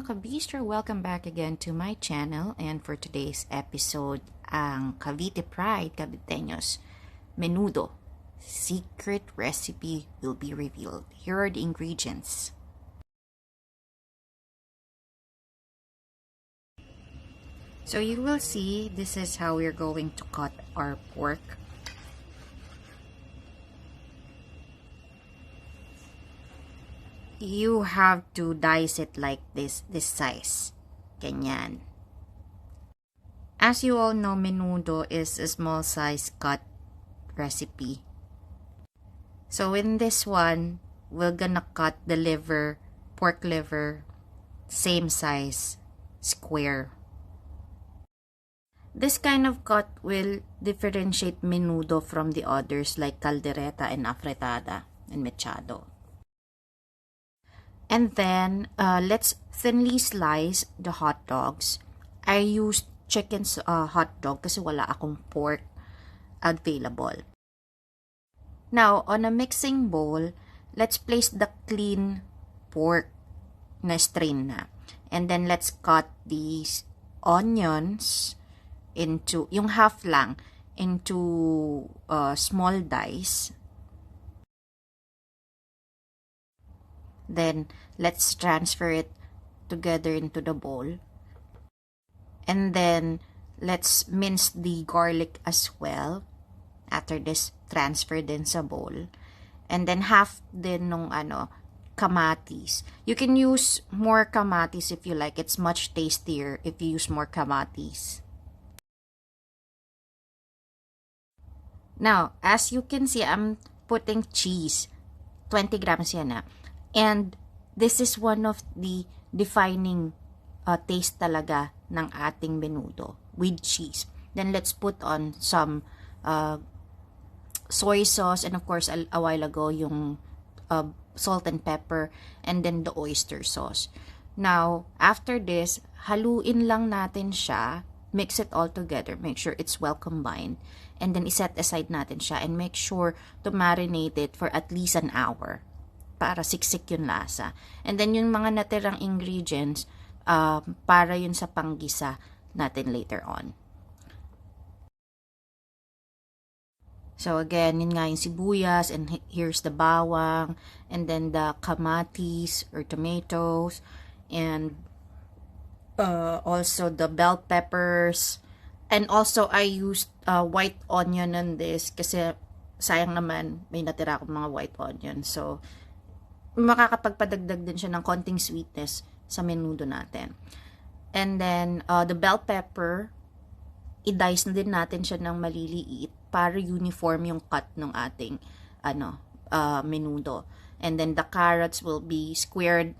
Ka-bistro, welcome back again to my channel, and for today's episode, ang Kabitenyos Menudo secret recipe will be revealed. Here are the ingredients. So you will see, this is how we're going to cut our pork. You have to dice it like this size. Ganyan. As you all know, menudo is a small size cut recipe. So in this one, we're gonna cut the liver, pork liver, same size, square. This kind of cut will differentiate menudo from the others like caldereta and afritada and mechado. And then, let's thinly slice the hot dogs. I used chicken's hot dog kasi wala akong pork available. Now, on a mixing bowl, let's place the clean pork na strain na. And then, let's cut these onions into, yung half lang, into small dice. Then, let's transfer it together into the bowl. And then, let's mince the garlic as well. After this, transfer din sa bowl. And then, half din nung kamatis. You can use more kamatis if you like. It's much tastier if you use more kamatis. Now, as you can see, I'm putting cheese. 20 grams yan . And this is one of the defining taste talaga ng ating menudo with cheese. Then let's put on some soy sauce, and of course a while ago yung salt and pepper, and then the oyster sauce. Now, after this, haluin lang natin siya, mix it all together, make sure it's well combined, and then iset aside natin siya and make sure to marinate it for at least an hour para siksik yung lasa. And then yung mga natirang ingredients, para yun sa panggisa natin later on. So again, yun nga yung sibuyas, and here's the bawang, and then the kamatis or tomatoes, and also the bell peppers, and also I used white onion on this kasi sayang naman may natira akong mga white onion. So makakapagpadagdag din siya ng konting sweetness sa menudo natin. And then, the bell pepper, i-dice na din natin siya ng maliliit para uniform yung cut ng ating menudo. And then, the carrots will be squared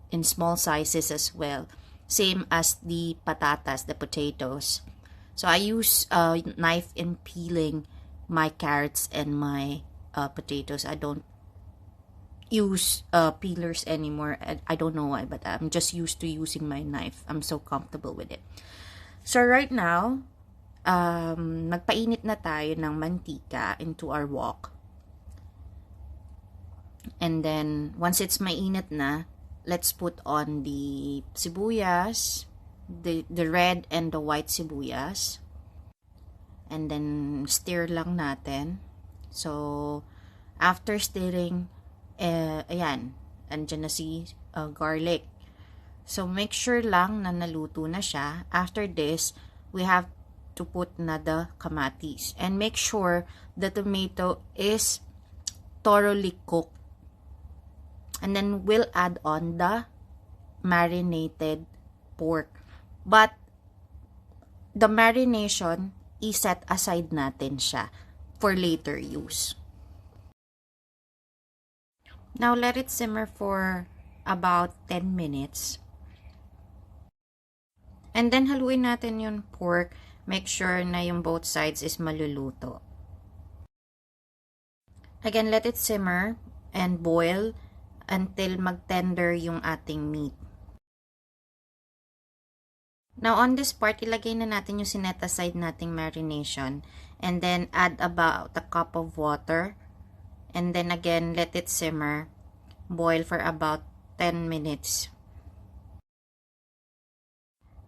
in small sizes as well. Same as the patatas, the potatoes. So, I use a knife in peeling my carrots and my potatoes. I don't use peelers anymore. I don't know why, but I'm just used to using my knife. I'm so comfortable with it. So right now, magpainit na tayo ng mantika into our wok. And then, once it's mainit na, let's put on the sibuyas, the red and the white sibuyas. And then, stir lang natin. So, after stirring, ayan, andyan na si garlic. So, make sure lang na naluto na siya. After this, we have to put na the kamatis. And make sure the tomato is thoroughly cooked. And then, we'll add on the marinated pork. But, the marination, iset aside natin siya for later use. Now, let it simmer for about 10 minutes. And then, haluin natin yung pork. Make sure na yung both sides is maluluto. Again, let it simmer and boil until mag-tender yung ating meat. Now, on this part, ilagay na natin yung sinet aside nating marination. And then, add about a cup of water. And then again, let it simmer, boil for about 10 minutes.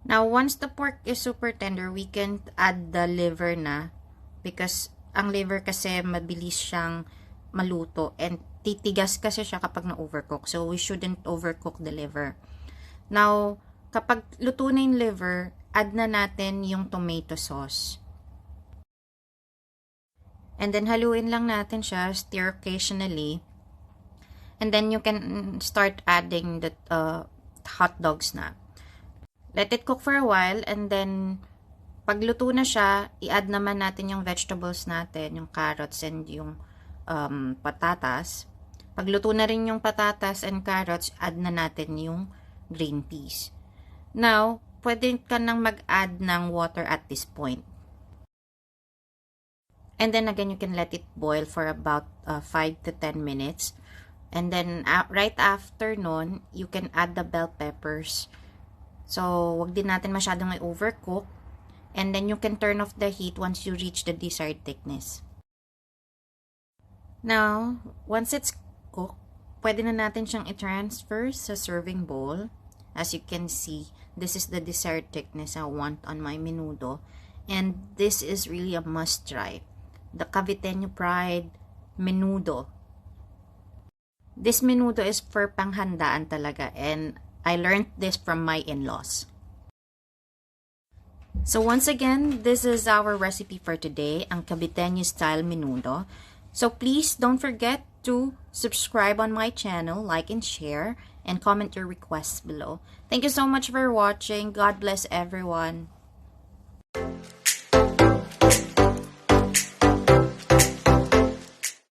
Now, once the pork is super tender, we can add the liver na because ang liver kasi mabilis siyang maluto and titigas kasi siya kapag na-overcook. So, we shouldn't overcook the liver. Now, kapag luto na yung liver, add na natin yung tomato sauce. And then, haluin lang natin siya, stir occasionally. And then, you can start adding the hot dogs na. Let it cook for a while and then pag luto na siya, i-add naman natin yung vegetables natin, yung carrots and yung patatas. Pag luto na rin yung patatas and carrots, add na natin yung green peas. Now, pwede ka nang mag-add ng water at this point. And then again, you can let it boil for about 5 to 10 minutes. And then right after nun, you can add the bell peppers. So, wag din natin masyadong i-overcook. And then, you can turn off the heat once you reach the desired thickness. Now, once it's cooked, pwede na natin siyang i-transfer sa serving bowl. As you can see, this is the desired thickness I want on my menudo. And this is really a must-try. The Kabitenyos Pride Menudo. This menudo is for panghandaan talaga. And I learned this from my in-laws. So once again, this is our recipe for today, ang Kabitenyos style menudo. So please don't forget to subscribe on my channel, like and share, and comment your requests below. Thank you so much for watching. God bless everyone.